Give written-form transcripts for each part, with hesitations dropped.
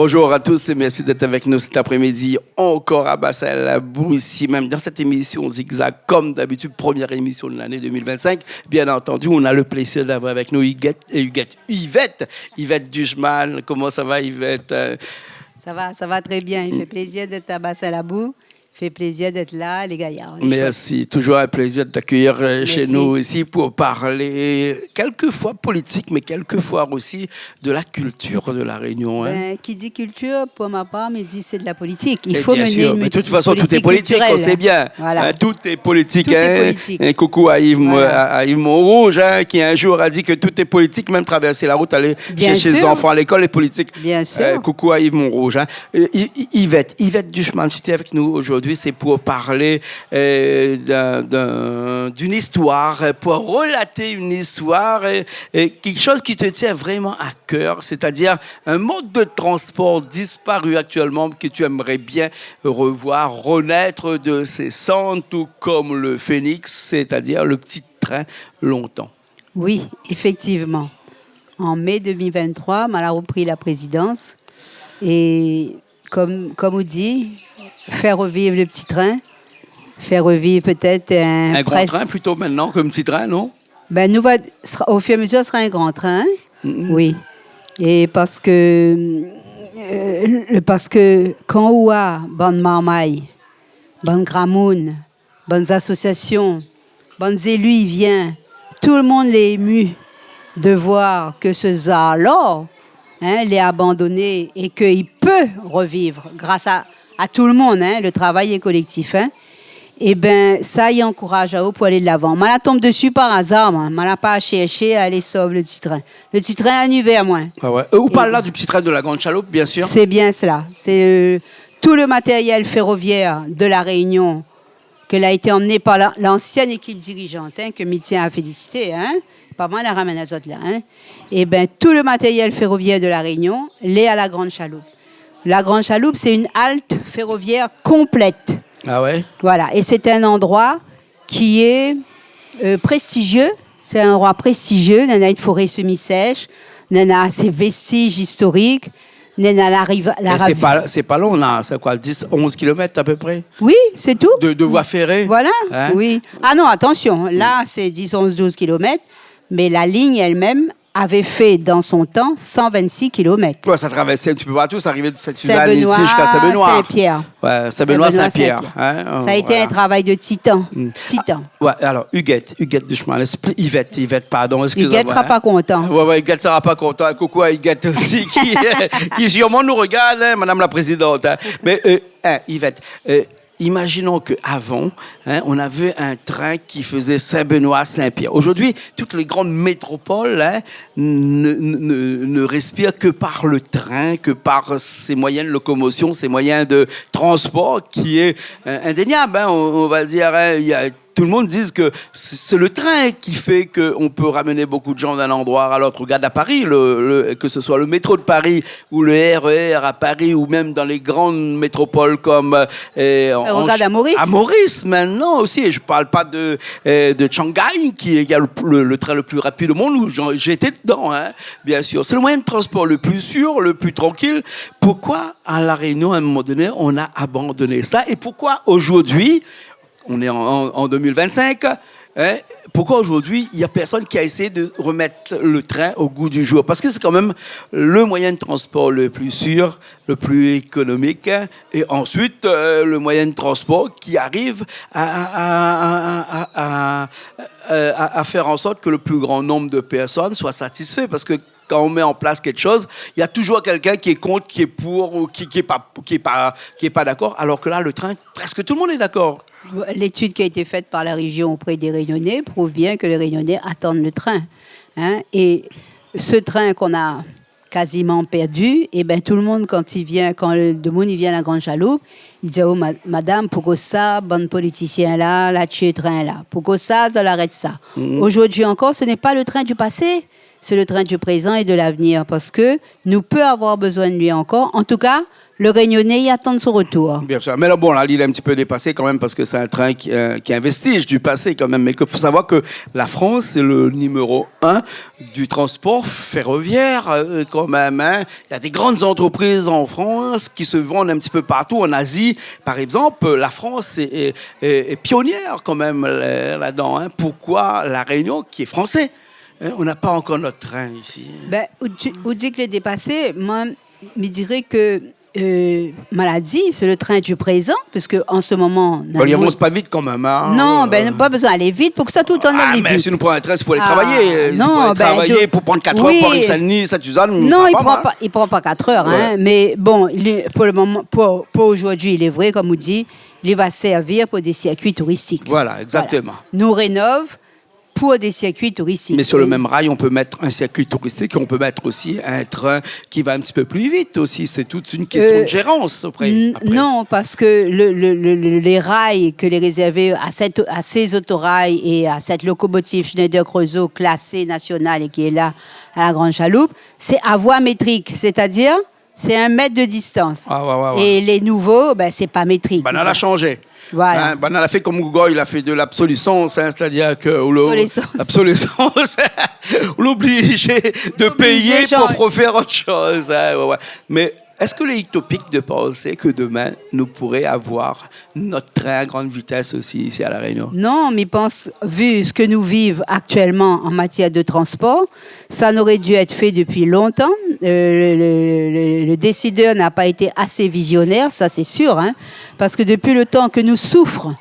Bonjour à tous et merci d'être avec nous cet après-midi. Encore à Bassa-El-Abou, ici même dans cette émission Zigzag, comme d'habitude, première émission de l'année 2025. Bien entendu, on a le plaisir d'avoir avec nous Yvette Duchemal. Comment ça va, Yvette? Ça va très bien. Il fait plaisir d'être à Bassa-El-Abou. Il fait plaisir d'être là, les gaillards. Merci. Toujours un plaisir de t'accueillir chez nous ici pour parler quelquefois politique, mais quelquefois aussi de la culture de la Réunion. Ben, qui dit culture, pour ma part, me dit c'est de la politique. Il et faut mener une de toute façon, tout est politique, on sait bien. Voilà. Tout est politique. Tout est politique. Un coucou à Yves Montrouge, qui un jour a dit que tout est politique, même traverser la route, aller chercher les enfants à l'école est politique. Bien sûr. Coucou à Yves Montrouge. Yvette Duchemal, tu es avec nous aujourd'hui. C'est pour parler d'une histoire, pour relater une histoire, quelque chose qui te tient vraiment à cœur, c'est-à-dire un mode de transport disparu actuellement que tu aimerais bien revoir renaître de ses cendres, tout comme le phénix, c'est-à-dire le petit train longtemps. Oui, effectivement. En mai 2023, on a repris la présidence et comme on dit, faire revivre le petit train, faire revivre peut-être un grand train plutôt maintenant qu'un petit train, non? Ben, au fur et à mesure, ce sera un grand train, oui. Et parce que quand on a bonne marmaille, bonne gramoune, bonnes associations, bonnes élus, il vient, tout le monde est ému de voir que ce ZAR-là, l'est abandonné et qu'il peut revivre grâce à tout le monde, le travail est collectif. Et bien, ça y encourage à eux pour aller de l'avant. Je la tombe dessus par hasard, je ne pas cherché à aller sauver le petit train. Le petit train a un hiver, moi. Ah ouais. On parle là du petit train de la Grande Chaloupe, bien sûr. C'est bien cela. C'est tout le matériel ferroviaire de la Réunion qu'elle a été emmené par l'ancienne équipe dirigeante, que je tiens à féliciter. Pas mal à ramener les autres là. Et bien, tout le matériel ferroviaire de la Réunion l'est à la Grande Chaloupe. La Grande Chaloupe, c'est une halte ferroviaire complète. Ah ouais? Voilà. Et c'est un endroit qui est prestigieux. C'est un endroit prestigieux. On a une forêt semi-sèche. On a ses vestiges historiques. On a la rive. C'est pas long, là. C'est quoi, 10, 11 km à peu près? Oui, c'est tout. De voie ferrée? Voilà. Oui. Ah non, attention. Là, c'est 10, 11, 12 km. Mais la ligne elle-même avait fait dans son temps 126 km. Ouais, ça traversait un petit peu partout, ça arrivait de cette Suzanne ici jusqu'à Saint-Benoît. Saint-Pierre. Ouais, Saint-Benoît, Saint-Pierre. Ça a été un travail de titan. Titan. Ouais, alors, Yvette Duchemal, Yvette, pardon, excusez-moi. Yvette sera pas content. Ouais, Yvette sera pas content. Coucou à Yvette aussi, qui sûrement nous regarde, Madame la Présidente. Mais, Yvette, imaginons qu'avant, on avait un train qui faisait Saint-Benoît-Saint-Pierre. Aujourd'hui, toutes les grandes métropoles ne respirent que par le train, que par ces moyens de locomotion, ces moyens de transport qui est indéniable. On va dire, il y a... Tout le monde dit que c'est le train qui fait qu'on peut ramener beaucoup de gens d'un endroit à l'autre. Regarde à Paris, que ce soit le métro de Paris ou le RER à Paris ou même dans les grandes métropoles comme... regarde à Maurice. À Maurice, maintenant aussi. Et je ne parle pas de Shanghai, qui a le train le plus rapide au monde, où j'étais dedans, bien sûr. C'est le moyen de transport le plus sûr, le plus tranquille. Pourquoi, à La Réunion, à un moment donné, on a abandonné ça? Et pourquoi, aujourd'hui... On est en 2025. Pourquoi aujourd'hui, il n'y a personne qui a essayé de remettre le train au goût du jour? Parce que c'est quand même le moyen de transport le plus sûr, le plus économique. Et ensuite, le moyen de transport qui arrive à faire en sorte que le plus grand nombre de personnes soient satisfaits. Parce que quand on met en place quelque chose, il y a toujours quelqu'un qui est contre, qui est pour, ou qui est pas d'accord. Alors que là, le train, presque tout le monde est d'accord. L'étude qui a été faite par la région auprès des Réunionnais prouve bien que les Réunionnais attendent le train. Et ce train qu'on a quasiment perdu, et ben tout le monde, quand le monde vient à la Grande Chaloupe, il dit, oh madame, pourquoi ça, bonne politicien là tu train là, pourquoi ça l'arrête ça. Aujourd'hui encore, ce n'est pas le train du passé, c'est le train du présent et de l'avenir, parce que nous peut avoir besoin de lui encore. En tout cas, le Réunionnais y attend son retour. Bien sûr. Mais là, bon, là, il est un petit peu dépassé quand même parce que c'est un train qui est un vestige du passé quand même. Mais il faut savoir que la France, c'est le numéro 1 du transport ferroviaire quand même. Hein. Il y a des grandes entreprises en France qui se vendent un petit peu partout. En Asie, par exemple, la France est pionnière quand même là-dedans. Hein. Pourquoi la Réunion, qui est français, hein, on n'a pas encore notre train ici. Ben, où dit que les dépassé, moi, je dirais que maladie, c'est le train du présent, parce qu'en ce moment... Bon, il avance pas vite quand même. Hein. Non, ben, pas besoin d'aller vite pour que ça tout en aille mais vite. si nous prenons un train, c'est pour aller travailler. Non, pour aller travailler, pour prendre 4 heures pour Saint-Denis, Saint-Suzanne. Non, il prend pas 4 heures. Hein, mais bon, pour le moment, pour aujourd'hui, il est vrai, comme on dit, il va servir pour des circuits touristiques. Voilà, exactement. Voilà. Nous rénove pour des circuits touristiques. Mais sur le même rail, on peut mettre un circuit touristique et on peut mettre aussi un train qui va un petit peu plus vite aussi. C'est toute une question de gérance après. Non, parce que les rails que les réservés à ces autorails et à cette locomotive Schneider Creusot classée nationale et qui est là à la Grande Chaloupe, c'est à voie métrique, c'est-à-dire c'est 1 mètre de distance. Ouais. Et les nouveaux, ben, c'est pas métrique. Ben, on a changé. Voilà. Hein, on a fait comme Google, il a fait de l'obsolescence, hein, c'est-à-dire que l'obsolescence, on l'obligeait de payer pour faire autre chose. Hein, ouais. Mais est-ce que c'est utopique de penser que demain, nous pourrions avoir notre train à grande vitesse aussi ici à La Réunion? Non, mais je pense, vu ce que nous vivons actuellement en matière de transport, ça n'aurait dû être fait depuis longtemps. Le décideur n'a pas été assez visionnaire, ça c'est sûr, hein, parce que depuis le temps que nous souffrons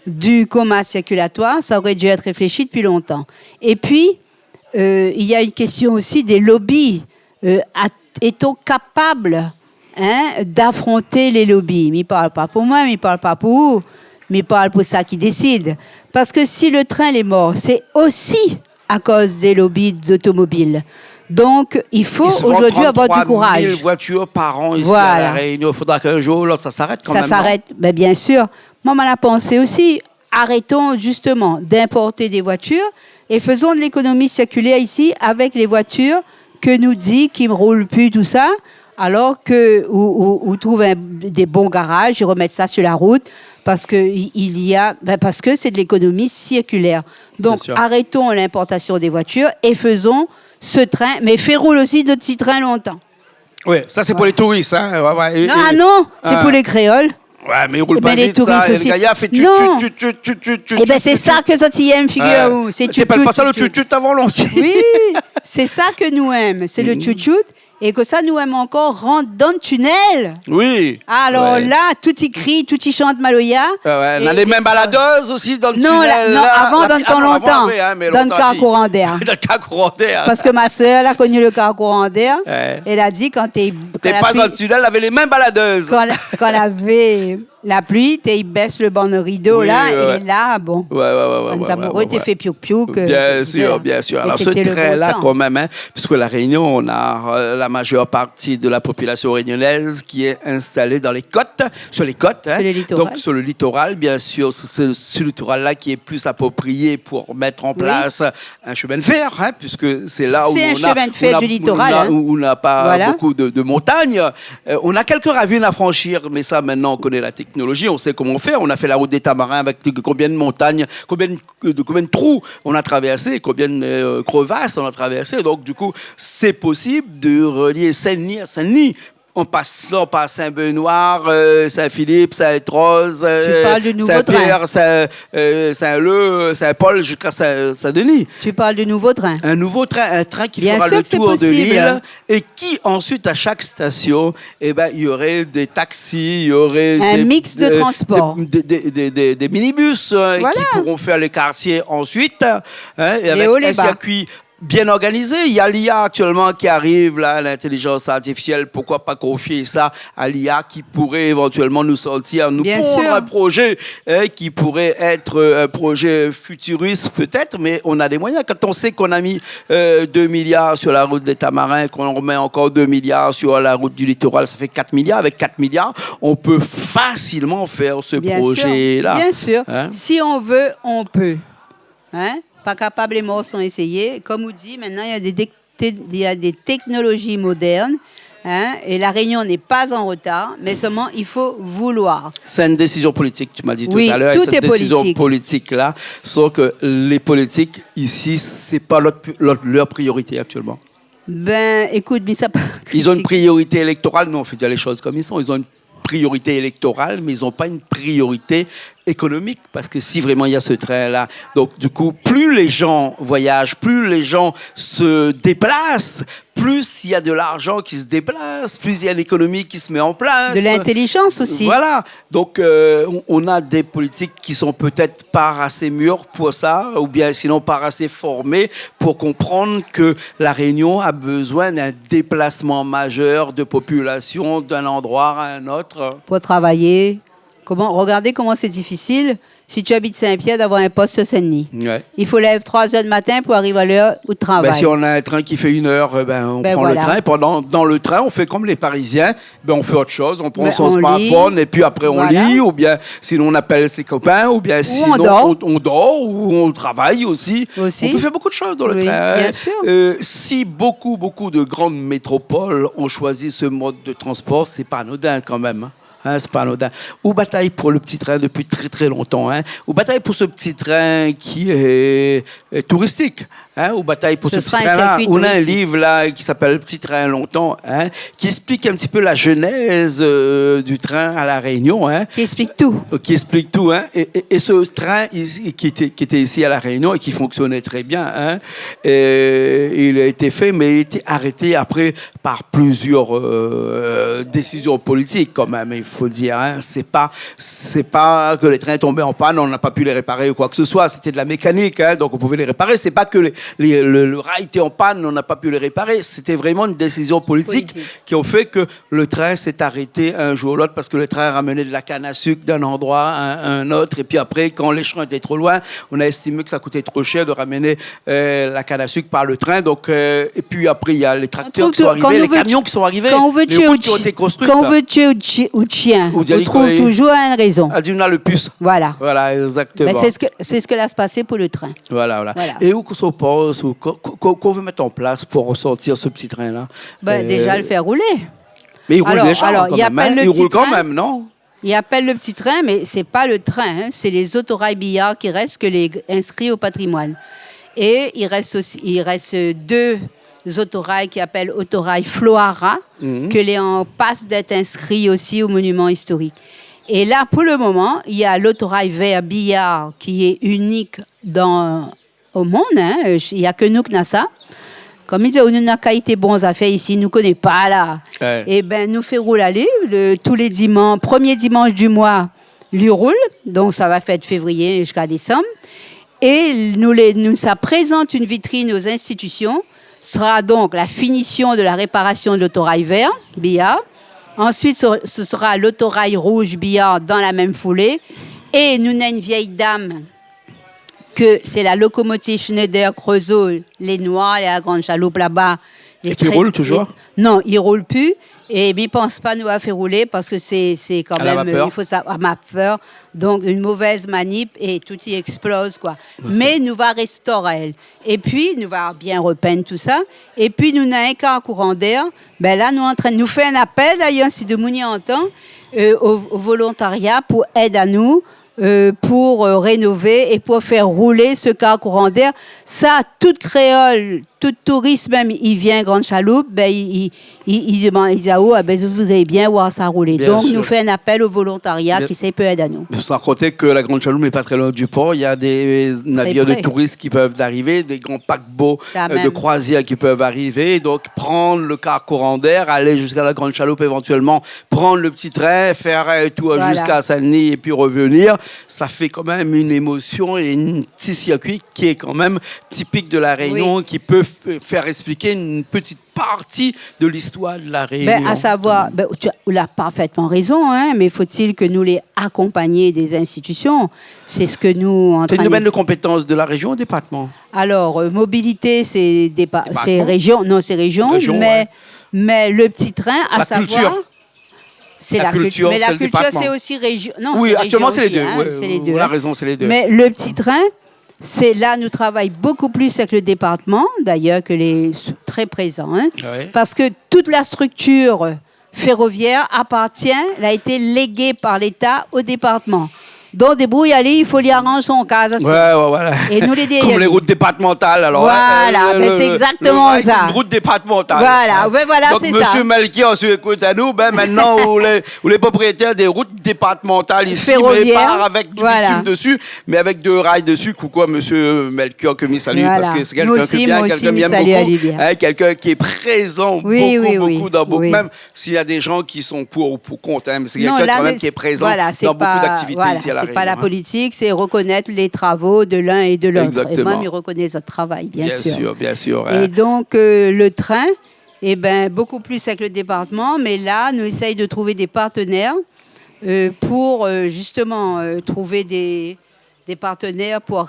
du coma circulatoire, ça aurait dû être réfléchi depuis longtemps. Et puis, il y a une question aussi des lobbies. Est-on capable d'affronter les lobbies? Mais il ne parle pas pour moi, mais il ne parle pas pour vous, mais il parle pour ça qui décide. Parce que si le train est mort, c'est aussi à cause des lobbies d'automobiles. Donc, il faut aujourd'hui avoir du courage. 000 voitures par an ici à La Réunion. Il faudra qu'un jour ou l'autre, ça s'arrête quand même. Ça s'arrête, ben, bien sûr. Moi, on a pensé aussi, arrêtons justement d'importer des voitures et faisons de l'économie circulaire ici avec les voitures que nous dit qui ne roulent plus, tout ça, alors que ou trouve des bons garages et remettre ça sur la route parce que parce que c'est de l'économie circulaire. Donc arrêtons l'importation des voitures et faisons ce train, mais fait rouler aussi de petits trains longtemps. Oui, ça c'est pour les touristes. Hein. Non, c'est pour les créoles. Ouais, mais ils roulent pas les vite, touristes ça. aussi. Le gars fait Non. Eh bien, c'est ça que ça t'y aime, figure-vous. C'est pas ça le tchut-tchut avant l'entier. Oui, c'est ça que nous aimons. C'est le tchut-tchut. Et que ça, nous aimons encore rentre dans le tunnel. Oui. Alors là, tout y crie, tout y chante Maloya. On a les mêmes baladeuses aussi dans le tunnel. Non, avant, dans le temps longtemps. Dans le car courant d'air. Dans le car courant d'air. Parce que ma soeur, elle a connu le car courant d'air. Elle a dit quand t'es pas dans le tunnel, elle avait les mêmes baladeuses. Quand elle avait la pluie, il baisse le banc de rideau et là, bon. Les amoureux t'es fait piouk-piouk. Bien sûr. Alors ce train-là, quand même, hein, puisque la Réunion, on a la majeure partie de la population réunionnaise qui est installée dans les côtes, sur les côtes. Hein, sur le littoral. Donc sur le littoral, bien sûr, c'est ce littoral-là qui est plus approprié pour mettre en place un chemin de fer, hein, puisque c'est là où on n'a pas beaucoup de montagnes. On a quelques ravines à franchir, mais ça, maintenant, on connaît la technologie, on sait comment faire. On a fait la route des Tamarins avec combien de montagnes, combien de trous on a traversé, combien de crevasses on a traversé. Donc, du coup, c'est possible de relier Saint-Denis à Saint-Denis en passant par Saint-Benoît, Saint-Philippe, Saint-Rose, Saint-Pierre, Saint-Leu, Saint-Paul jusqu'à Saint-Denis. Tu parles du nouveau train. Un nouveau train, un train qui fera le tour de l'île et qui ensuite à chaque station, il y aurait des taxis, il y aurait un mix de transport, des minibus qui pourront faire les quartiers ensuite, hein, et avec un circuit bien organisé. Il y a l'IA actuellement qui arrive, là, l'intelligence artificielle. Pourquoi pas confier ça à l'IA qui pourrait éventuellement nous sortir, nous pondre un projet qui pourrait être un projet futuriste peut-être, mais on a des moyens. Quand on sait qu'on a mis 2 milliards sur la route des Tamarins, qu'on remet encore 2 milliards sur la route du littoral, ça fait 4 milliards. Avec 4 milliards, on peut facilement faire ce projet-là. Bien sûr. Hein? Si on veut, on peut. Hein? Pas capable, les morts sont essayés. Comme on dit, maintenant, il y a des technologies modernes Hein, et la Réunion n'est pas en retard, mais seulement il faut vouloir. C'est une décision politique, tu m'as dit Oui, tout à l'heure. tout et cette est décision politique. politique-là, sauf que les politiques, ici, c'est pas leur priorité actuellement. Ben, écoute, mais ça... Ils ont une priorité électorale. Nous, on fait dire les choses comme ils sont. Ils ont une priorité électorale, mais ils n'ont pas une priorité économique, parce que si vraiment il y a ce train-là, donc du coup, plus les gens voyagent, plus les gens se déplacent, plus il y a de l'argent qui se déplace, plus il y a l'économie qui se met en place. De l'intelligence aussi. Voilà. Donc, on a des politiques qui sont peut-être pas assez mûres pour ça, ou bien sinon pas assez formées pour comprendre que la Réunion a besoin d'un déplacement majeur de population d'un endroit à un autre. Pour travailler. Regardez comment c'est difficile, si tu habites Saint-Pierre, d'avoir un poste sur Saint-Denis. Ouais. Il faut lever 3 heures du matin pour arriver à l'heure au travail. Ben, si on a un train qui fait 1 heure, on prend voilà. le train. Dans le train, on fait comme les Parisiens. On fait autre chose. On prend son on smartphone lit. et puis après on Voilà. lit. Ou bien sinon on appelle ses copains. Ou bien sinon on dort ou on travaille aussi. On peut faire beaucoup de choses dans le train. Bien sûr. Si beaucoup de grandes métropoles ont choisi ce mode de transport, c'est pas anodin quand même. Hein, c'est pas anodin. Ou bataille pour le petit train depuis très longtemps. Hein. Ou bataille pour ce petit train qui est touristique. Hein. Ou bataille pour ce petit train-là. On a un livre là qui s'appelle Le petit train longtemps, hein, qui explique un petit peu la genèse du train à La Réunion. Hein. Qui explique tout. Qui explique tout. Hein. Et ce train qui était ici à La Réunion et qui fonctionnait très bien, hein, il a été fait, mais il a été arrêté après par plusieurs décisions politiques quand même. Il faut dire, hein, c'est pas que les trains tombaient en panne, on n'a pas pu les réparer ou quoi que ce soit. C'était de la mécanique, hein, donc on pouvait les réparer. C'est pas que le rail était en panne, on n'a pas pu les réparer. C'était vraiment une décision politique qui a fait que le train s'est arrêté un jour ou l'autre parce que le train ramenait de la canne à sucre d'un endroit à un autre. Et puis après, quand l'échelon était trop loin, on a estimé que ça coûtait trop cher de ramener la canne à sucre par le train. Donc, et puis après, il y a les tracteurs qui sont arrivés, les camions qui sont arrivés, les routes qui ont été construites. Quand on veut tuer ou chien, on trouve toujours une raison. Adjuna le puce. Voilà. Voilà, exactement. Ben, c'est ce que là se passait pour le train. Voilà. Et où qu'on pense, qu'on veut mettre en place pour ressortir ce petit train-là? Déjà le faire rouler. Mais il roule déjà il roule quand même, non? Il appelle le petit train, mais c'est pas le train, hein, c'est les autorails billards qui restent que les inscrits au patrimoine. Et il reste 2 autorails qui appellent autorail Floara, que les en passe d'être inscrits aussi au monument historique. Et là, pour le moment, il y a l'autorail vert billard qui est unique au monde. Hein. Il n'y a que nous qui avons ça. Comme il dit, on a une qualité bonne affaires ici, nous ne connaissons pas là. Ouais. Et bien, nous faisons rouler tous les dimanches, premier dimanche du mois, lui roule. Donc, ça va faire de février jusqu'à décembre. Et ça présente une vitrine aux institutions. Sera donc la finition de la réparation de l'autorail vert, billard. Ensuite, ce sera l'autorail rouge, billard, dans la même foulée. Et nous avons une vieille dame que c'est la locomotive Schneider Creusot, les Noirs, la Grande Chaloupe là-bas. Et qui roule toujours? Non, il ne roule plus. Et ils ne pensent pas nous à faire rouler parce que c'est quand même, il faut savoir, à ma peur. Donc, une mauvaise manip et tout y explose, quoi. Mais nous va restaurer elle. Et puis, nous va bien repeindre tout ça. Et puis, nous n'avons qu'un courant d'air. Ben là, nous en train de nous faire un appel, d'ailleurs, si de Mouni entend, au volontariat pour aider à nous. Pour rénover et pour faire rouler ce car courant d'air. Ça, toute créole, tout touriste, même, il vient à Grande Chaloupe, ben, il demande, il dit, vous allez bien voir ça rouler. Bien Donc, sûr. Nous fait un appel au volontariat qui sait peut aider à nous. Sans compter que la Grande Chaloupe n'est pas très loin du port. Il y a des navires de touristes qui peuvent arriver, des grands paquebots de croisière qui peuvent arriver. Donc, prendre le car courant d'air, aller jusqu'à la Grande Chaloupe éventuellement, prendre le petit train, faire un tour jusqu'à Saint-Denis et puis revenir. Ça fait quand même une émotion et un petit circuit qui est quand même typique de la Réunion, qui peut faire expliquer une petite partie de l'histoire de la Réunion. À savoir, tu as parfaitement raison, hein, mais faut-il que nous les accompagnions des institutions? C'est ce que nous... C'est une domaine de compétences de la région ou département? Alors, mobilité, c'est région. Non, c'est région, mais le petit train, à savoir... Culture. C'est la culture. Mais la culture, c'est aussi région. Non, oui, actuellement, c'est les deux. Hein, c'est les deux. On a raison, c'est les deux. Mais le petit train, c'est là, nous travaillons beaucoup plus avec le département, d'ailleurs, que les très présents, hein, Oui. parce que toute la structure ferroviaire elle a été léguée par l'État au département. Donc, débrouille, allez, il faut lui arranger son cas. Ouais, voilà. Et nous les Comme les routes départementales, alors. Voilà, mais c'est exactement rail, ça. C'est une route départementale. Voilà, ouais, voilà, donc, c'est ça. Monsieur Melchior, si écoute à nous, ben maintenant, vous les propriétaires des routes départementales ici, mais pas avec du bitume dessus, mais avec 2 rails dessus. Coucou à Monsieur Melchior, que m'y salue, Voilà. parce que c'est quelqu'un qui bien, quelqu'un qui aime beaucoup, hein, quelqu'un qui est présent beaucoup dans beaucoup, même s'il y a des gens qui sont pour ou contre, hein, mais c'est quelqu'un quand même qui est présent dans beaucoup d'activités ici à la Réunion. C'est pas la politique, c'est reconnaître les travaux de l'un et de l'autre. Et même, il reconnaît votre travail, bien sûr. Bien sûr. Et donc, le train, beaucoup plus avec le département, mais là, nous essayons de trouver des partenaires pour justement trouver des partenaires pour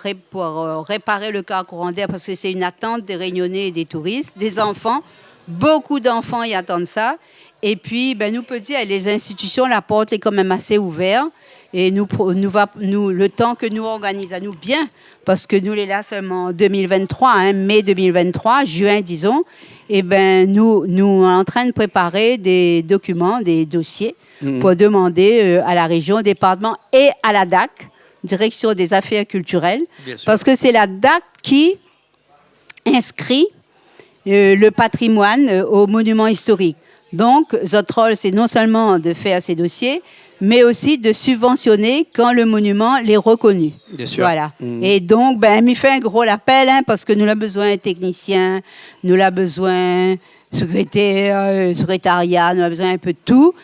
réparer le car courant d'air, parce que c'est une attente des Réunionnais et des touristes, des enfants. Beaucoup d'enfants y attendent ça. Et puis, nous peut dire, les institutions, la porte est quand même assez ouverte. Et nous, le temps que nous organisons bien, parce que nous, là seulement en 2023, hein, mai 2023, juin, disons, nous sommes en train de préparer des documents, des dossiers, pour demander à la région, au département et à la DAC, Direction des Affaires culturelles, parce que c'est la DAC qui inscrit le patrimoine au monument historique. Donc, notre rôle, c'est non seulement de faire ces dossiers, mais aussi de subventionner quand le monument l'est reconnu. Bien sûr. Voilà. Et donc, m'y fait un gros appel, hein, parce que nous avons besoin de techniciens, nous avons besoin de secrétariat, nous avons besoin un peu de tout.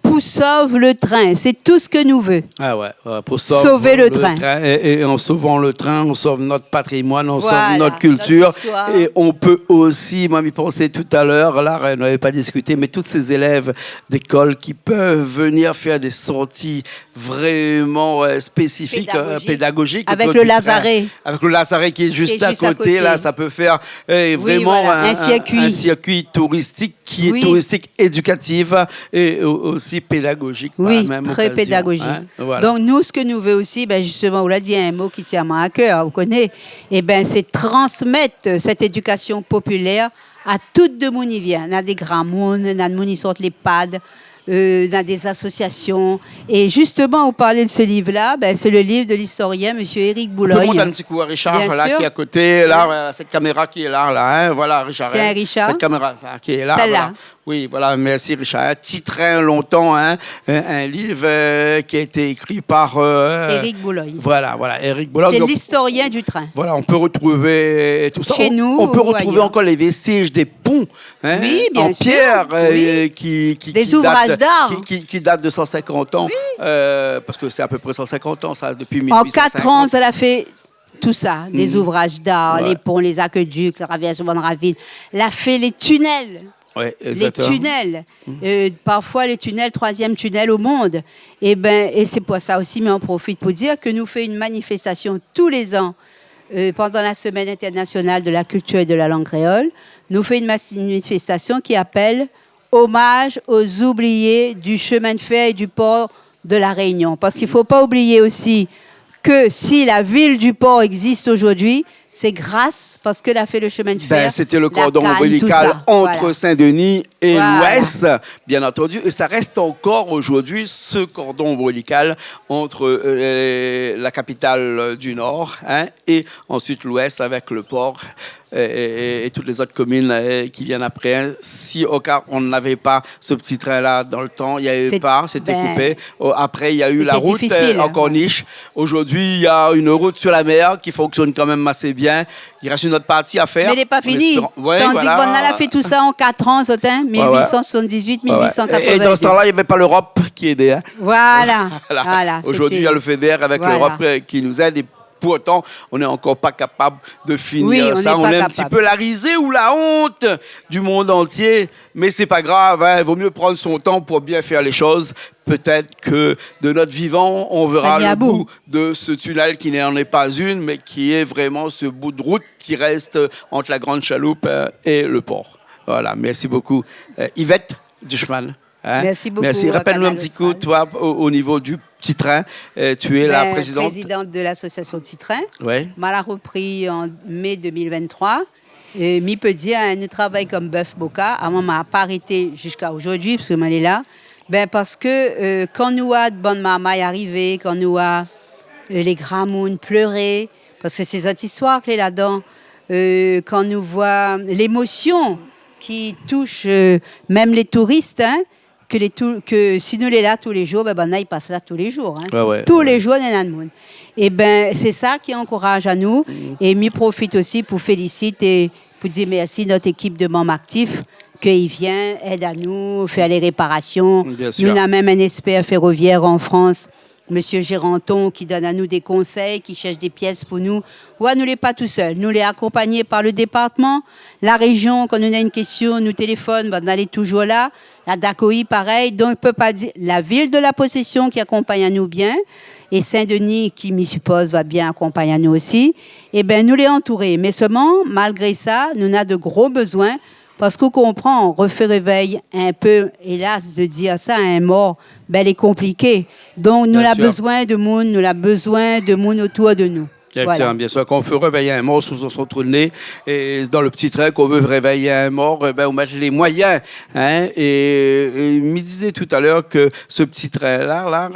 Pour sauver le train, c'est tout ce que nous voulons. Ah ouais, pour sauver le train. Et en sauvant le train, on sauve notre patrimoine, on sauve notre culture. Et on peut aussi, moi, m'y pensais tout à l'heure, là, on n'avait pas discuté, mais tous ces élèves d'école qui peuvent venir faire des sorties vraiment spécifiques, pédagogiques. Avec le Lazaret. Avec le Lazaret qui est juste à côté, là, ça peut faire vraiment un circuit touristique qui est touristique, éducatif et aussi pédagogique. Oui, même très occasion, pédagogique. Hein? Voilà. Donc, nous, ce que nous voulons aussi, justement, on l'a dit, un mot qui tient à cœur, vous connaissez, c'est transmettre cette éducation populaire à toutes de monde qui vient. On a des grands mondes, on a des monde qui sortent les pads, on a des associations. Et justement, on parlait de ce livre-là, c'est le livre de l'historien, M. Éric Boulogne. On peut monter un petit coup à Richard, là, qui est à côté, là, cette caméra qui est là, hein, voilà, Richard. C'est un Richard. Cette caméra qui est là. Celle-là. Voilà. Oui, voilà, merci Richard. Un petit train longtemps, hein, un livre qui a été écrit par... Éric Boulogne. Voilà, Éric Boulogne. C'est l'historien du train. Voilà, on peut retrouver tout ça. Chez nous. On peut retrouver encore les vestiges des ponts, hein, oui, bien en sûr. pierre, Des ouvrages d'art. Qui datent de 150 ans, parce que c'est à peu près 150 ans, ça, depuis 1850. En 4 ans, ça a fait tout ça, des ouvrages d'art, les ponts, les aqueducs, le ravissement de ravine. Elle a fait les tunnels. Ouais, les tunnels, parfois les tunnels, 3e tunnel au monde. Et c'est pour ça aussi, mais on profite pour dire que nous faisons une manifestation tous les ans pendant la Semaine internationale de la culture et de la langue créole. Nous faisons une manifestation qui appelle Hommage aux oubliés du chemin de fer et du port de la Réunion. Parce qu'il ne faut pas oublier aussi que si la ville du port existe aujourd'hui, c'est grâce, parce qu'elle a fait le chemin de fer. C'était le cordon ombilical entre Saint-Denis et l'Ouest, bien entendu. Et ça reste encore aujourd'hui ce cordon ombilical entre la capitale du Nord, hein, et ensuite l'Ouest avec le port. Et toutes les autres communes qui viennent après. Hein. Si au cas on n'avait pas ce petit train-là dans le temps, il n'y avait pas, c'était coupé. Après, il y a eu la route en corniche. Aujourd'hui, il y a une route sur la mer qui fonctionne quand même assez bien. Il reste une autre partie à faire. Mais elle n'est pas finie. Tandis qu'on a fait tout ça en 4 ans, 1878, 1880. Et dans ce temps-là, il n'y avait pas l'Europe qui aidait. Hein. Voilà. Aujourd'hui, il y a le FEDER avec l'Europe qui nous aide. Et pourtant, on n'est encore pas capable de finir ça. On est un petit peu la risée ou la honte du monde entier. Mais c'est pas grave. Hein. Il vaut mieux prendre son temps pour bien faire les choses. Peut-être que de notre vivant, on verra le bout de ce tunnel qui n'en est pas une, mais qui est vraiment ce bout de route qui reste entre la Grande Chaloupe et le port. Voilà. Merci beaucoup. Yvette Duchemin. Hein? Merci beaucoup. Merci. Rappelle-nous un petit coup, toi, au niveau du petit train, tu es la présidente. Présidente de l'association Petit Train. Oui. M'a repris en mai 2023. Et mi peut dire, nous travaillons comme bœuf boca. À moi, m'a pas arrêté jusqu'à aujourd'hui, parce que je suis là. Ben, parce que quand nous avons de bonnes mamans arriver, quand nous avons les gramounes pleurer, parce que c'est cette histoire qui est là-dedans, quand nous voyons l'émotion qui touche même les touristes, hein, que si nous les là tous les jours, ben ils passent là tous les jours. Hein. Tous les jours, il y a un monde. Et ben c'est ça qui encourage à nous. Et m'y profite aussi pour féliciter et pour dire merci à notre équipe de membres actifs qu'il vient, aide à nous, faire les réparations. Nous avons même un expert ferroviaire en France, Monsieur Géranton, qui donne à nous des conseils, qui cherche des pièces pour nous. Ouais, nous ne sommes pas tout seuls. Nous les accompagnés par le département. La région, quand on a une question, nous téléphone, ben, on est toujours là. La DACOI, pareil. Donc, peut pas dire. La ville de la possession qui accompagne à nous bien. Et Saint-Denis, qui m'y suppose, va bien accompagner à nous aussi. Eh bien, nous les entourés. Mais seulement, malgré ça, nous avons de gros besoins. Parce qu'on comprend, on refait réveil un peu, hélas, de dire ça à un mort, ben, c'est compliqué. Donc, nous avons besoin de monde, nous avons besoin de monde autour de nous. Voilà. Bien sûr, quand on veut réveiller un mort sous son trou de nez, et dans le petit train qu'on veut réveiller un mort, ben, on met les moyens. Hein, et il me disait tout à l'heure que ce petit train-là,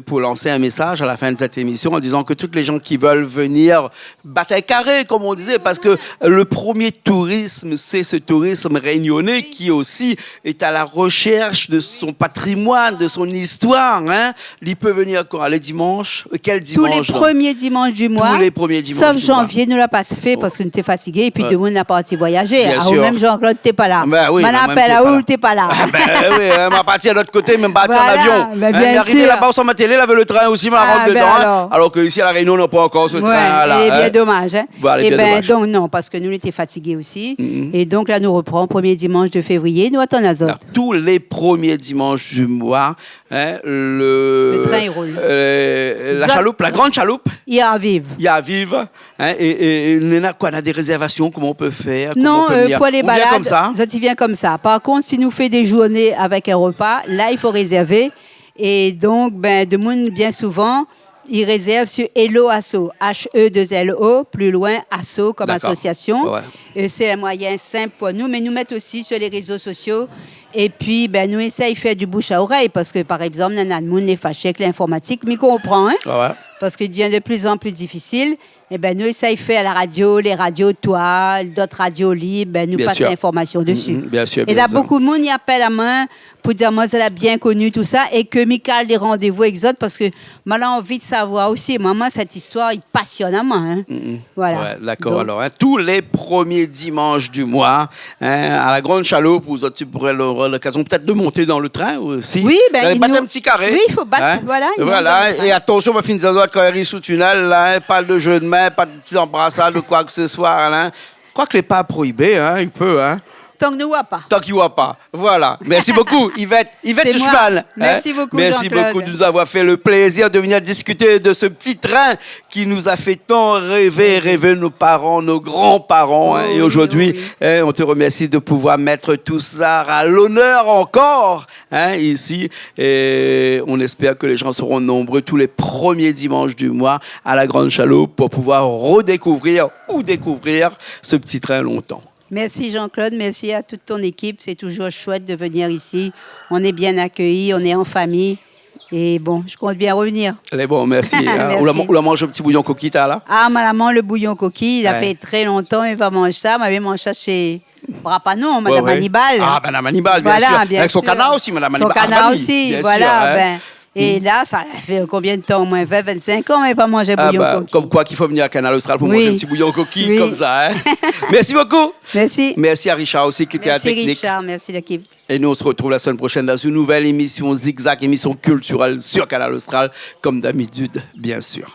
pour lancer un message à la fin de cette émission en disant que toutes les gens qui veulent venir bataille carré, comme on disait, parce que le premier tourisme, c'est ce tourisme réunionnais qui aussi est à la recherche de son patrimoine, de son histoire. Hein. Il peut venir quand? Les dimanches? Quel dimanche? Tous les premiers dimanches du mois. Les premiers dimanches. Sauf janvier, nous ne l'a pas fait parce que nous étions fatigués et puis tout le monde n'a pas parti voyager. Ah, même Jean-Claude, tu n'es pas là. Ben oui, appelle à où tu n'es pas là. Oui, m'a parti à l'autre côté, même parti en avion. Ben bien arrivé là-bas sur ma télé, il avait le train aussi, m'a rentre dedans. Alors qu'ici à La Réunion, on n'a pas encore ce train-là. Il est bien dommage. Hein. Et bien donc non, parce que nous étions fatigués aussi. Et donc là, nous reprenons premier dimanche de février, nous attendons les autres. Tous les premiers dimanches du mois, hein, le train il roule. La chaloupe, la grande chaloupe. Il y a à vivre. Hein, et on a des réservations, comment on peut faire? Non, pour les balades, comme ça. Ça vient comme ça. Par contre, si nous fait des journées avec un repas, là, il faut réserver. Et donc, ben, de monde, bien souvent, ils réservent sur Hello Asso, H-E-2-L-O, plus loin, Asso comme association. Ouais. C'est un moyen simple pour nous, mais nous mettons aussi sur les réseaux sociaux. Et puis, ben, nous essayons de faire du bouche à oreille, parce que, par exemple, il y a des gens qui sont fâchés avec l'informatique, mais comprend, hein? Ouais. Parce qu'il devient de plus en plus difficile. Eh ben, nous essayons de faire à la radio, les radios toiles, d'autres radios libres, ben, nous passons l'information dessus. Bien sûr. Et là, beaucoup de monde y appelle à moi pour dire, moi, elle a bien connu tout ça, et que Michael des rendez-vous avec autres, parce que moi, j'ai envie de savoir aussi, maman, cette histoire, il passionne à moi. Hein. Voilà. Ouais, d'accord. Donc, alors, hein, tous les premiers dimanches du mois, hein, à la Grande Chaloupe, tu pourrais avoir l'occasion peut-être de monter dans le train aussi. Oui, ben, battre un petit carré. Oui, il faut battre, hein? Voilà. Et attention, ma fille, quand elle est sous tunnel, là, hein, pas de jeu de main, pas de petits embrassades ou quoi que ce soit. Là. Quoi que les pas prohibé, hein, il peut, hein. Tant qu'il ne voit pas. Tant qu'il ne voit pas. Voilà. Merci beaucoup, Yvette Tuchman. Merci beaucoup, Merci beaucoup de nous avoir fait le plaisir de venir discuter de ce petit train qui nous a fait tant rêver nos parents, nos grands-parents. Hein. Et aujourd'hui, hein, on te remercie de pouvoir mettre tout ça à l'honneur encore hein, ici. Et on espère que les gens seront nombreux tous les premiers dimanches du mois à la Grande Chaloupe pour pouvoir redécouvrir ou découvrir ce petit train longtemps. Merci Jean-Claude, merci à toute ton équipe. C'est toujours chouette de venir ici. On est bien accueillis, on est en famille. Et bon, je compte bien revenir. Allez, bon, merci. merci. On a mangé un petit bouillon coquille là? Ah, maman, le bouillon coquille, il a fait très longtemps, il va manger ça. M'avait mangé ça chez Brapanon, Madame Hannibal. Ah, Madame Hannibal, bien sûr. Bien avec son canard aussi, Madame Hannibal. Son canard aussi, voilà. Sûr, hein. Et là, ça fait combien de temps? Au moins 20, 25 ans, mais pas manger bouillon coquille. Comme quoi qu'il faut venir à Canal Austral pour manger un petit bouillon coquille comme ça. Hein? Merci beaucoup. Merci. Merci à Richard aussi qui était à la technique. Merci Richard, merci l'équipe. Et nous, on se retrouve la semaine prochaine dans une nouvelle émission Zigzag, émission culturelle sur Canal Austral, comme d'habitude, bien sûr.